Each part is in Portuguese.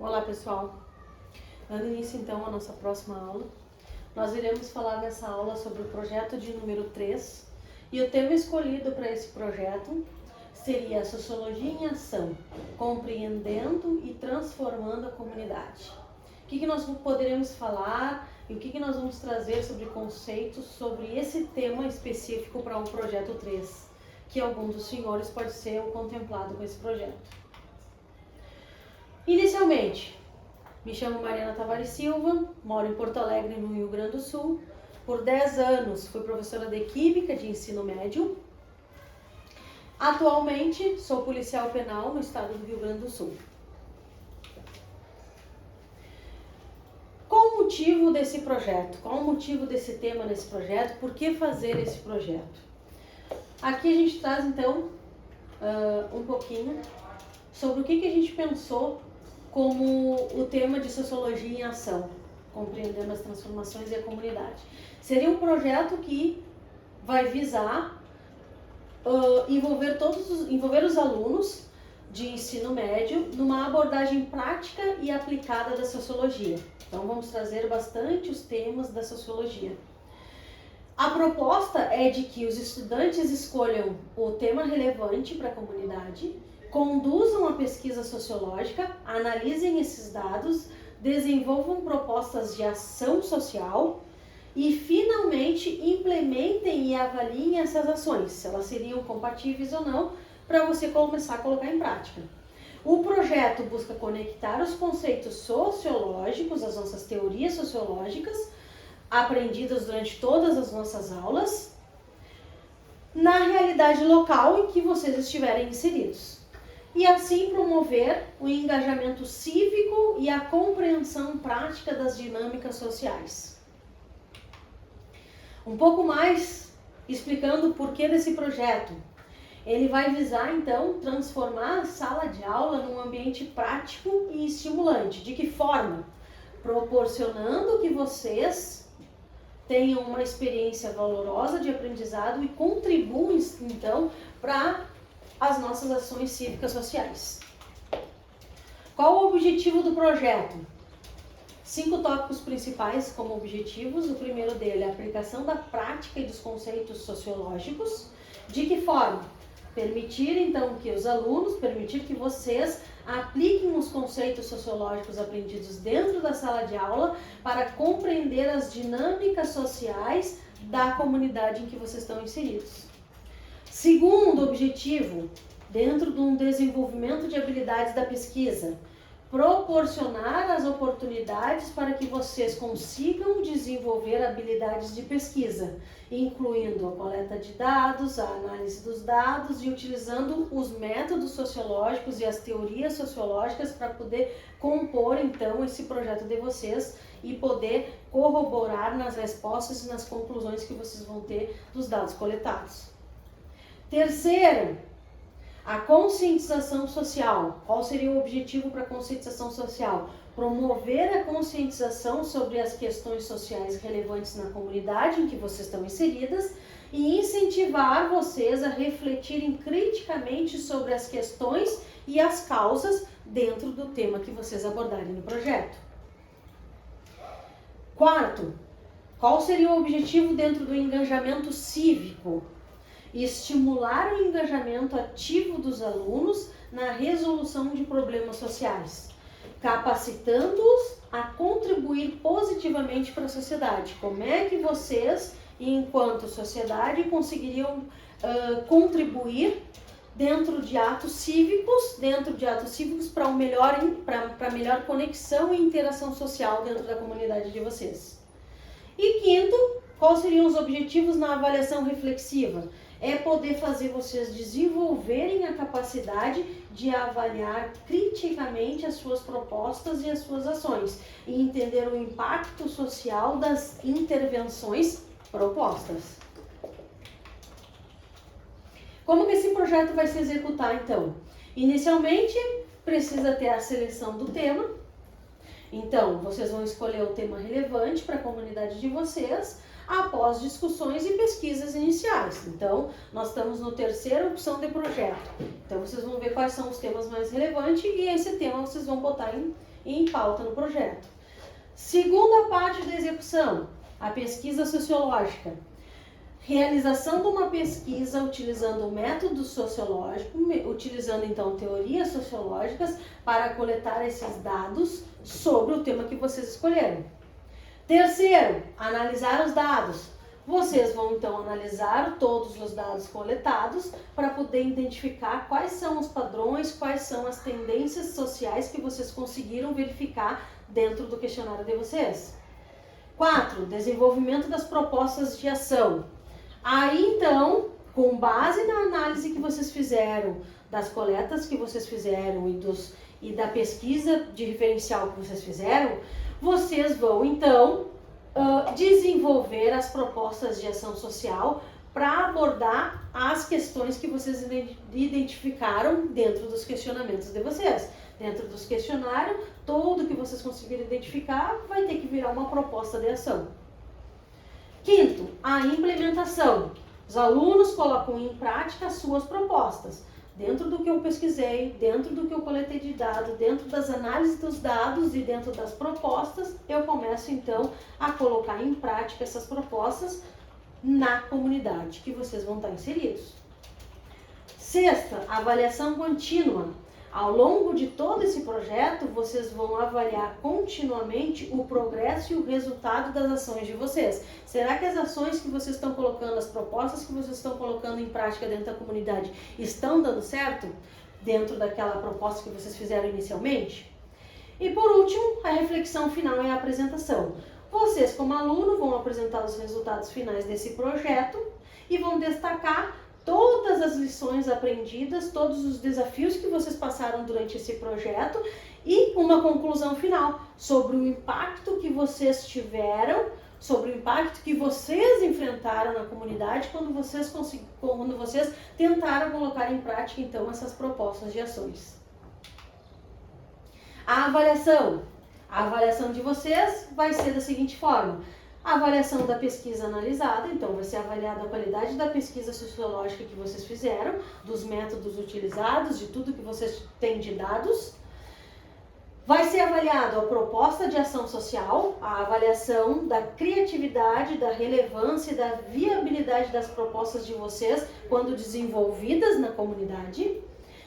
Olá pessoal, dando início então à nossa próxima aula, nós iremos falar nessa aula sobre o projeto de número 3 e o tema escolhido para esse projeto seria Sociologia em Ação, compreendendo e transformando a comunidade. O que nós poderemos falar e o que nós vamos trazer sobre conceitos sobre esse tema específico para o projeto 3, que algum dos senhores pode ser o contemplado com esse projeto. Inicialmente, me chamo Mariana Tavares Silva, moro em Porto Alegre, no Rio Grande do Sul. Por 10 anos fui professora de Química de ensino médio. Atualmente sou policial penal no estado do Rio Grande do Sul. Qual o motivo desse projeto? Qual o motivo desse tema nesse projeto? Por que fazer esse projeto? Aqui a gente traz então um pouquinho sobre o que a gente pensou como o tema de Sociologia em Ação, compreendendo as transformações e a comunidade. Seria um projeto que vai visar envolver os alunos de ensino médio numa abordagem prática e aplicada da sociologia. Então vamos trazer bastante os temas da sociologia. A proposta é de que os estudantes escolham o tema relevante para a comunidade, conduzam a pesquisa sociológica, analisem esses dados, desenvolvam propostas de ação social e, finalmente, implementem e avaliem essas ações, se elas seriam compatíveis ou não, para você começar a colocar em prática. O projeto busca conectar os conceitos sociológicos, as nossas teorias sociológicas, aprendidas durante todas as nossas aulas, na realidade local em que vocês estiverem inseridos. E assim promover o engajamento cívico e a compreensão prática das dinâmicas sociais. Um pouco mais explicando o porquê desse projeto. Ele vai visar, então, transformar a sala de aula num ambiente prático e estimulante. De que forma? Proporcionando que vocês tenham uma experiência valorosa de aprendizado e contribuam, então, para as nossas ações cívicas sociais. Qual o objetivo do projeto? 5 tópicos principais como objetivos. O primeiro dele é a aplicação da prática e dos conceitos sociológicos. De que forma? Permitir, então, que os alunos, permitir que vocês apliquem os conceitos sociológicos aprendidos dentro da sala de aula para compreender as dinâmicas sociais da comunidade em que vocês estão inseridos. Segundo objetivo, dentro de um desenvolvimento de habilidades da pesquisa, proporcionar as oportunidades para que vocês consigam desenvolver habilidades de pesquisa, incluindo a coleta de dados, a análise dos dados e utilizando os métodos sociológicos e as teorias sociológicas para poder compor, então, esse projeto de vocês e poder corroborar nas respostas e nas conclusões que vocês vão ter dos dados coletados. Terceiro, a conscientização social. Qual seria o objetivo para a conscientização social? Promover a conscientização sobre as questões sociais relevantes na comunidade em que vocês estão inseridas e incentivar vocês a refletirem criticamente sobre as questões e as causas dentro do tema que vocês abordarem no projeto. Quarto, qual seria o objetivo dentro do engajamento cívico? Estimular o engajamento ativo dos alunos na resolução de problemas sociais, capacitando-os a contribuir positivamente para a sociedade. Como é que vocês, enquanto sociedade, conseguiriam contribuir dentro de atos cívicos para melhor conexão e interação social dentro da comunidade de vocês? E quinto, quais seriam os objetivos na avaliação reflexiva? É poder fazer vocês desenvolverem a capacidade de avaliar criticamente as suas propostas e as suas ações e entender o impacto social das intervenções propostas. Como que esse projeto vai se executar, então? Inicialmente, precisa ter a seleção do tema. Então, vocês vão escolher o tema relevante para a comunidade de vocês, após discussões e pesquisas iniciais. Então, nós estamos no terceira opção de projeto. Então, vocês vão ver quais são os temas mais relevantes e esse tema vocês vão botar em pauta no projeto. Segunda parte da execução, a pesquisa sociológica. Realização de uma pesquisa utilizando o método sociológico, utilizando então teorias sociológicas para coletar esses dados sobre o tema que vocês escolheram. Terceiro, analisar os dados. Vocês vão então analisar todos os dados coletados para poder identificar quais são os padrões, quais são as tendências sociais que vocês conseguiram verificar dentro do questionário de vocês. 4. Desenvolvimento das propostas de ação. Aí então, com base na análise que vocês fizeram, das coletas que vocês fizeram e da pesquisa de referencial que vocês fizeram, vocês vão então desenvolver as propostas de ação social para abordar as questões que vocês identificaram dentro dos questionamentos de vocês. Dentro dos questionários, tudo que vocês conseguirem identificar vai ter que virar uma proposta de ação. Quinto, a implementação. Os alunos colocam em prática as suas propostas. Dentro do que eu pesquisei, dentro do que eu coletei de dados, dentro das análises dos dados e dentro das propostas, eu começo então a colocar em prática essas propostas na comunidade que vocês vão estar inseridos. Sexta, avaliação contínua. Ao longo de todo esse projeto, vocês vão avaliar continuamente o progresso e o resultado das ações de vocês. Será que as ações que vocês estão colocando, as propostas que vocês estão colocando em prática dentro da comunidade estão dando certo dentro daquela proposta que vocês fizeram inicialmente? E por último, a reflexão final e a apresentação. Vocês, como aluno, vão apresentar os resultados finais desse projeto e vão destacar todas as lições aprendidas, todos os desafios que vocês passaram durante esse projeto e uma conclusão final sobre o impacto que vocês tiveram, sobre o impacto que vocês enfrentaram na comunidade quando vocês tentaram colocar em prática então essas propostas de ações. A avaliação de vocês vai ser da seguinte forma: a avaliação da pesquisa analisada, então vai ser avaliada a qualidade da pesquisa sociológica que vocês fizeram, dos métodos utilizados, de tudo que vocês têm de dados. Vai ser avaliado a proposta de ação social, a avaliação da criatividade, da relevância e da viabilidade das propostas de vocês quando desenvolvidas na comunidade.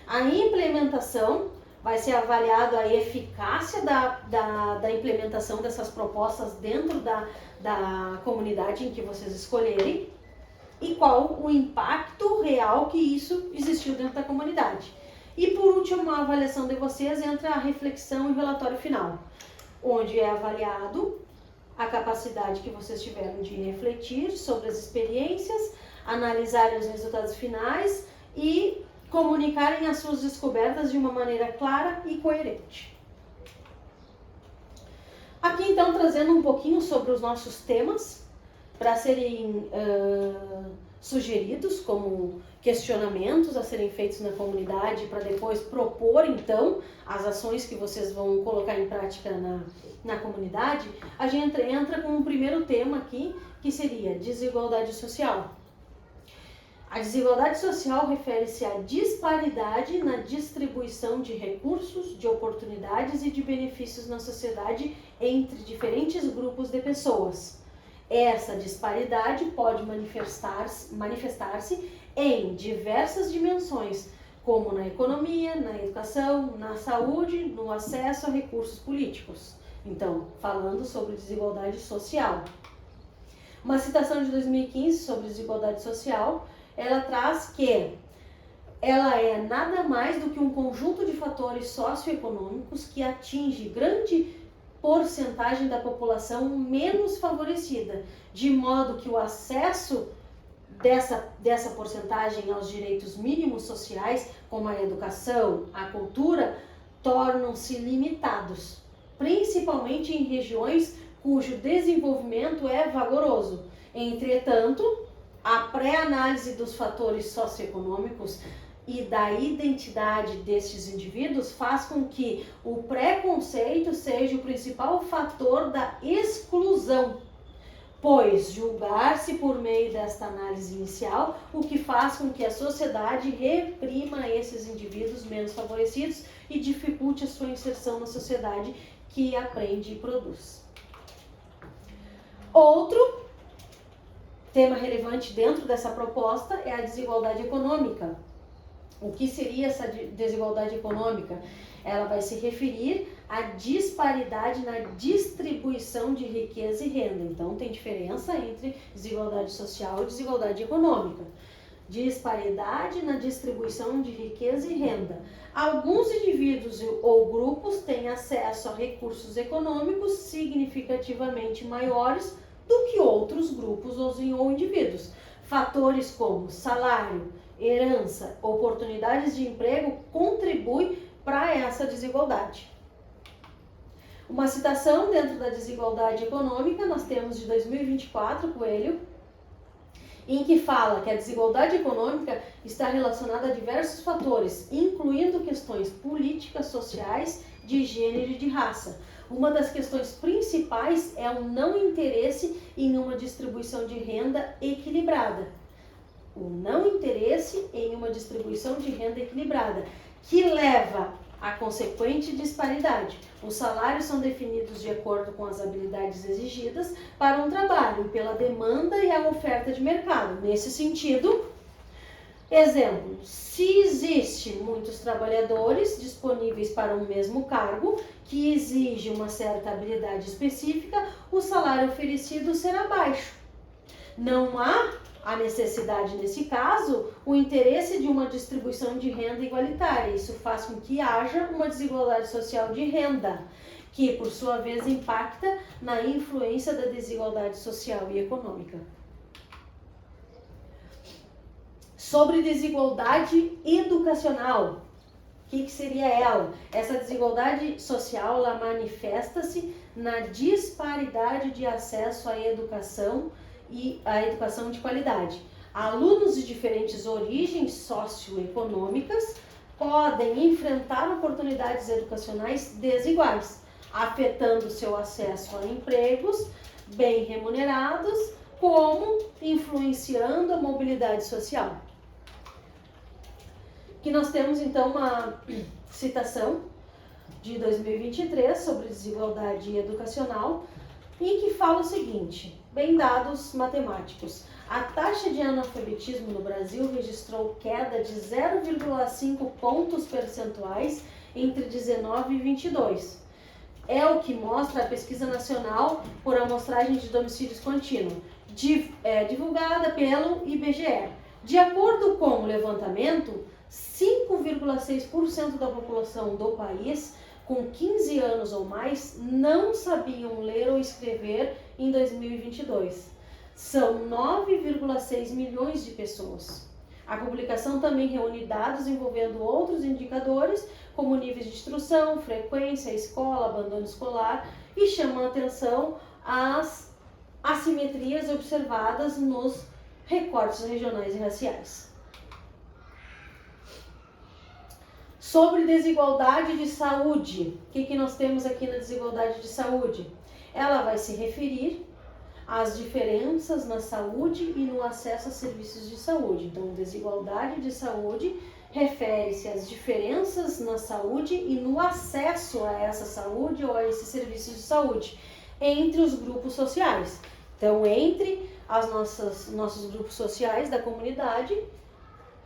A implementação, vai ser avaliado a eficácia da implementação dessas propostas dentro da comunidade em que vocês escolherem e qual o impacto real que isso existiu dentro da comunidade. E por último, a avaliação de vocês entre a reflexão e o relatório final, onde é avaliado a capacidade que vocês tiveram de refletir sobre as experiências, analisarem os resultados finais e comunicarem as suas descobertas de uma maneira clara e coerente. Aqui então trazendo um pouquinho sobre os nossos temas para serem sugeridos como questionamentos a serem feitos na comunidade para depois propor então as ações que vocês vão colocar em prática na comunidade. A gente entra com um primeiro tema aqui que seria desigualdade social. A desigualdade social refere-se à disparidade na distribuição de recursos, de oportunidades e de benefícios na sociedade entre diferentes grupos de pessoas. Essa disparidade pode manifestar-se em diversas dimensões, como na economia, na educação, na saúde, no acesso a recursos políticos. Então, falando sobre desigualdade social. Uma citação de 2015 sobre desigualdade social, ela traz que ela é nada mais do que um conjunto de fatores socioeconômicos que atinge grande porcentagem da população menos favorecida, de modo que o acesso dessa porcentagem aos direitos mínimos sociais, como a educação, a cultura, tornam-se limitados, principalmente em regiões cujo desenvolvimento é vigoroso. Entretanto, a pré-análise dos fatores socioeconômicos e da identidade destes indivíduos faz com que o preconceito seja o principal fator da exclusão, pois julgar-se por meio desta análise inicial, o que faz com que a sociedade reprima esses indivíduos menos favorecidos e dificulte a sua inserção na sociedade que aprende e produz. Outro tema relevante dentro dessa proposta é a desigualdade econômica. O que seria essa desigualdade econômica? Ela vai se referir à disparidade na distribuição de riqueza e renda. Então, tem diferença entre desigualdade social e desigualdade econômica. Disparidade na distribuição de riqueza e renda. Alguns indivíduos ou grupos têm acesso a recursos econômicos significativamente maiores do que outros grupos ou indivíduos. Fatores como salário, herança, oportunidades de emprego contribuem para essa desigualdade. Uma citação dentro da desigualdade econômica, nós temos de 2024, Coelho, em que fala que a desigualdade econômica está relacionada a diversos fatores, incluindo questões políticas, sociais, de gênero e de raça. Uma das questões principais é o não interesse em uma distribuição de renda equilibrada. O não interesse em uma distribuição de renda equilibrada, que leva à consequente disparidade. Os salários são definidos de acordo com as habilidades exigidas para um trabalho, pela demanda e a oferta de mercado. Nesse sentido, exemplo, se existe muitos trabalhadores disponíveis para um mesmo cargo, que exige uma certa habilidade específica, o salário oferecido será baixo. Não há a necessidade, nesse caso, o interesse de uma distribuição de renda igualitária. Isso faz com que haja uma desigualdade social de renda, que, por sua vez, impacta na influência da desigualdade social e econômica. Sobre desigualdade educacional, o que seria ela? Essa desigualdade social, ela manifesta-se na disparidade de acesso à educação e à educação de qualidade. Alunos de diferentes origens socioeconômicas podem enfrentar oportunidades educacionais desiguais, afetando seu acesso a empregos bem remunerados, como influenciando a mobilidade social. Que nós temos então uma citação de 2023 sobre desigualdade educacional, em que fala o seguinte: bem, dados matemáticos. A taxa de analfabetismo no Brasil registrou queda de 0,5 pontos percentuais entre 19 e 22. É o que mostra a Pesquisa Nacional por Amostragem de Domicílios Contínuo, divulgada pelo IBGE. De acordo com o levantamento, 5,6% da população do país com 15 anos ou mais não sabiam ler ou escrever em 2022. São 9,6 milhões de pessoas. A publicação também reúne dados envolvendo outros indicadores, como níveis de instrução, frequência, escola, abandono escolar, e chama a atenção às assimetrias observadas nos recortes regionais e raciais. Sobre desigualdade de saúde, o que nós temos aqui na desigualdade de saúde? Ela vai se referir às diferenças na saúde e no acesso a serviços de saúde. Então, desigualdade de saúde refere-se às diferenças na saúde e no acesso a essa saúde ou a esses serviços de saúde entre os grupos sociais. Então, entre nossos grupos sociais da comunidade,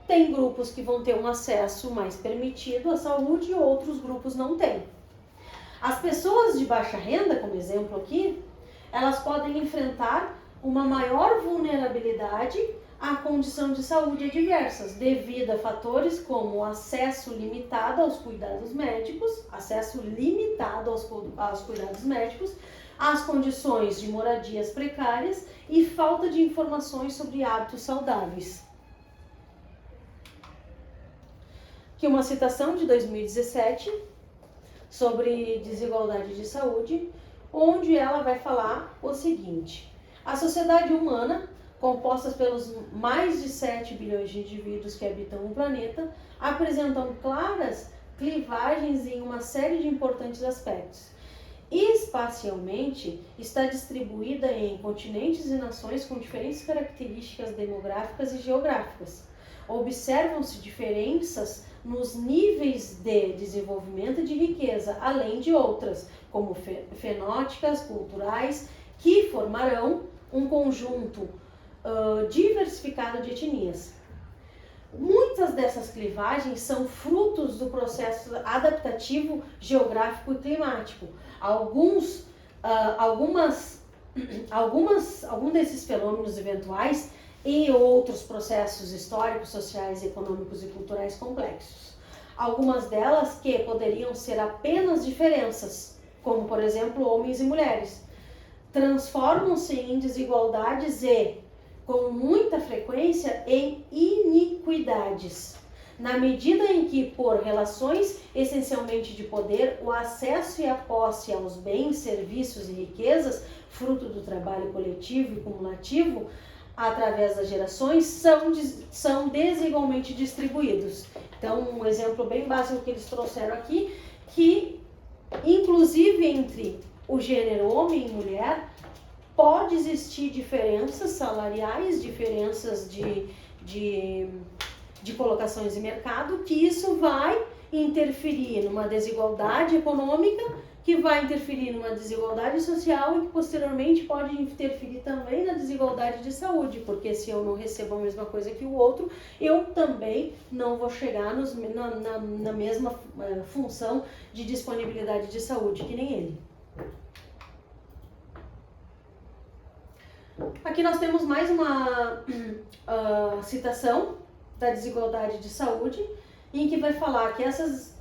tem grupos que vão ter um acesso mais permitido à saúde e outros grupos não têm. As pessoas de baixa renda, como exemplo aqui, elas podem enfrentar uma maior vulnerabilidade à condição de saúde adversas, devido a fatores como o acesso limitado aos cuidados médicos, as condições de moradias precárias e falta de informações sobre hábitos saudáveis. Aqui uma citação de 2017 sobre desigualdade de saúde, onde ela vai falar o seguinte: a sociedade humana, composta pelos mais de 7 bilhões de indivíduos que habitam o planeta, apresentam claras clivagens em uma série de importantes aspectos. Espacialmente, está distribuída em continentes e nações com diferentes características demográficas e geográficas. Observam-se diferenças nos níveis de desenvolvimento e de riqueza, além de outras, como fenóticas, culturais, que formarão um conjunto diversificado de etnias. Muitas dessas clivagens são frutos do processo adaptativo geográfico e climático. Alguns desses fenômenos eventuais e outros processos históricos, sociais, econômicos e culturais complexos. Algumas delas que poderiam ser apenas diferenças, como por exemplo homens e mulheres, transformam-se em desigualdades e, com muita frequência, em iniquidades, na medida em que, por relações essencialmente de poder, o acesso e a posse aos bens, serviços e riquezas, fruto do trabalho coletivo e cumulativo, através das gerações, são desigualmente distribuídos. Então, um exemplo bem básico que eles trouxeram aqui, que inclusive entre o gênero homem e mulher, pode existir diferenças salariais, diferenças de colocações em mercado, que isso vai interferir numa desigualdade econômica, que vai interferir numa desigualdade social e que posteriormente pode interferir também na desigualdade de saúde, porque se eu não recebo a mesma coisa que o outro, eu também não vou chegar na mesma função de disponibilidade de saúde que nem ele. Aqui nós temos mais uma citação da desigualdade de saúde, em que vai falar que essas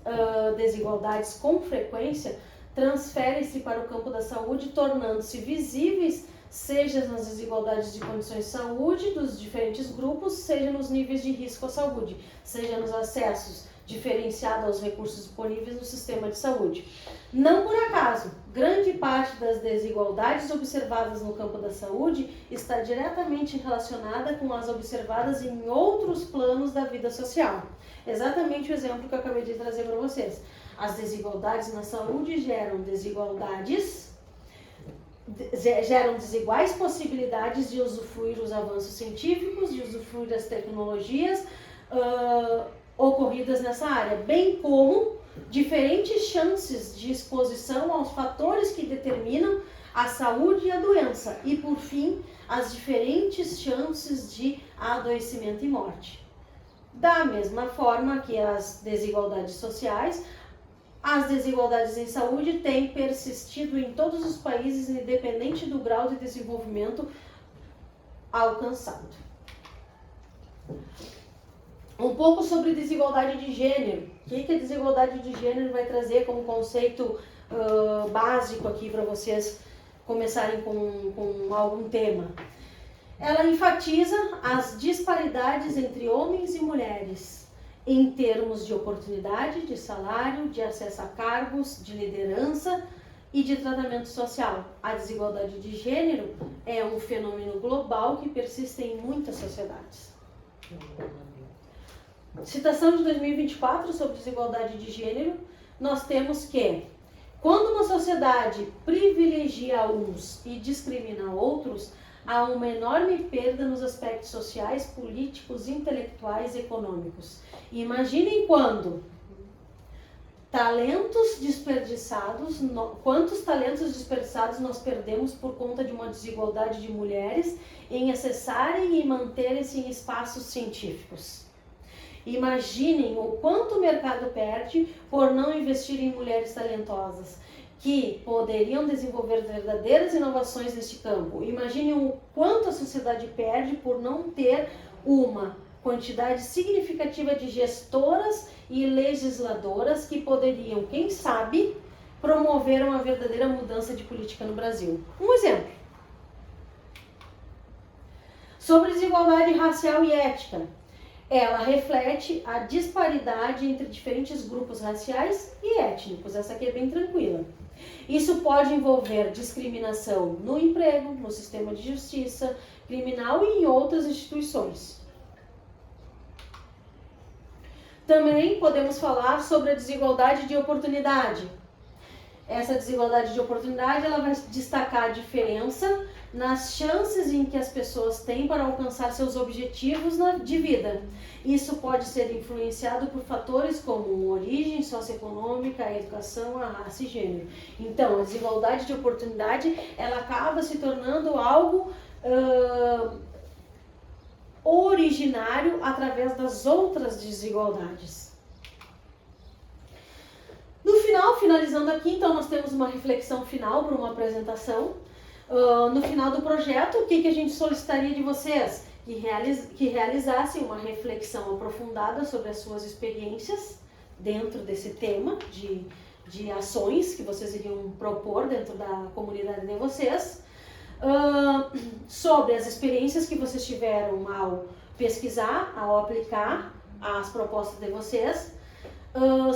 desigualdades com frequência transferem-se para o campo da saúde, tornando-se visíveis, seja nas desigualdades de condições de saúde dos diferentes grupos, seja nos níveis de risco à saúde, seja nos acessos diferenciados aos recursos disponíveis no sistema de saúde. Não por acaso, grande parte das desigualdades observadas no campo da saúde está diretamente relacionada com as observadas em outros planos da vida social. Exatamente o exemplo que eu acabei de trazer para vocês. As desigualdades na saúde geram desiguais possibilidades de usufruir os avanços científicos, de usufruir das tecnologias ocorridas nessa área, bem como diferentes chances de exposição aos fatores que determinam a saúde e a doença, e por fim, as diferentes chances de adoecimento e morte. Da mesma forma que as desigualdades sociais, as desigualdades em saúde têm persistido em todos os países, independente do grau de desenvolvimento alcançado. Um pouco sobre desigualdade de gênero. O que a desigualdade de gênero vai trazer como conceito básico aqui para vocês começarem com algum tema? Ela enfatiza as disparidades entre homens e mulheres em termos de oportunidade, de salário, de acesso a cargos, de liderança e de tratamento social. A desigualdade de gênero é um fenômeno global que persiste em muitas sociedades. Citação de 2024 sobre desigualdade de gênero, nós temos que, quando uma sociedade privilegia uns e discrimina outros, há uma enorme perda nos aspectos sociais, políticos, intelectuais e econômicos. Imaginem quantos talentos desperdiçados nós perdemos por conta de uma desigualdade de mulheres em acessarem e manterem-se em espaços científicos. Imaginem o quanto o mercado perde por não investir em mulheres talentosas, que poderiam desenvolver verdadeiras inovações neste campo. Imaginem o quanto a sociedade perde por não ter uma quantidade significativa de gestoras e legisladoras que poderiam, quem sabe, promover uma verdadeira mudança de política no Brasil. Um exemplo. Sobre desigualdade racial e étnica. Ela reflete a disparidade entre diferentes grupos raciais e étnicos. Essa aqui é bem tranquila. Isso pode envolver discriminação no emprego, no sistema de justiça criminal e em outras instituições. Também podemos falar sobre a desigualdade de oportunidade. Essa desigualdade de oportunidade, ela vai destacar a diferença nas chances em que as pessoas têm para alcançar seus objetivos de vida. Isso pode ser influenciado por fatores como origem socioeconômica, a educação, a raça e gênero. Então, a desigualdade de oportunidade, ela acaba se tornando algo originário através das outras desigualdades. No final, finalizando aqui, então nós temos uma reflexão final para uma apresentação. No final do projeto, o que a gente solicitaria de vocês? Que realizassem uma reflexão aprofundada sobre as suas experiências dentro desse tema de ações que vocês iriam propor dentro da comunidade de vocês, sobre as experiências que vocês tiveram ao pesquisar, ao aplicar as propostas de vocês,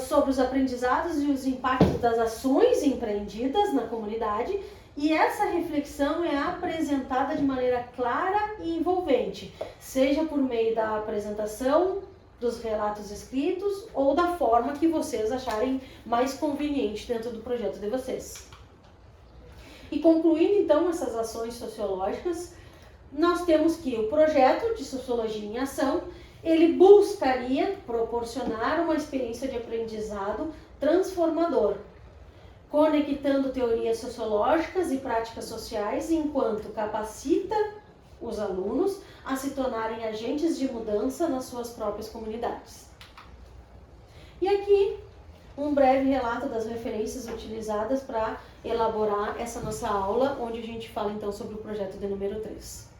sobre os aprendizados e os impactos das ações empreendidas na comunidade. E essa reflexão é apresentada de maneira clara e envolvente, seja por meio da apresentação, dos relatos escritos ou da forma que vocês acharem mais conveniente dentro do projeto de vocês. E concluindo então essas ações sociológicas, nós temos que o projeto de Sociologia em Ação, ele buscaria proporcionar uma experiência de aprendizado transformador, conectando teorias sociológicas e práticas sociais, enquanto capacita os alunos a se tornarem agentes de mudança nas suas próprias comunidades. E aqui, um breve relato das referências utilizadas para elaborar essa nossa aula, onde a gente fala então sobre o projeto de número 3.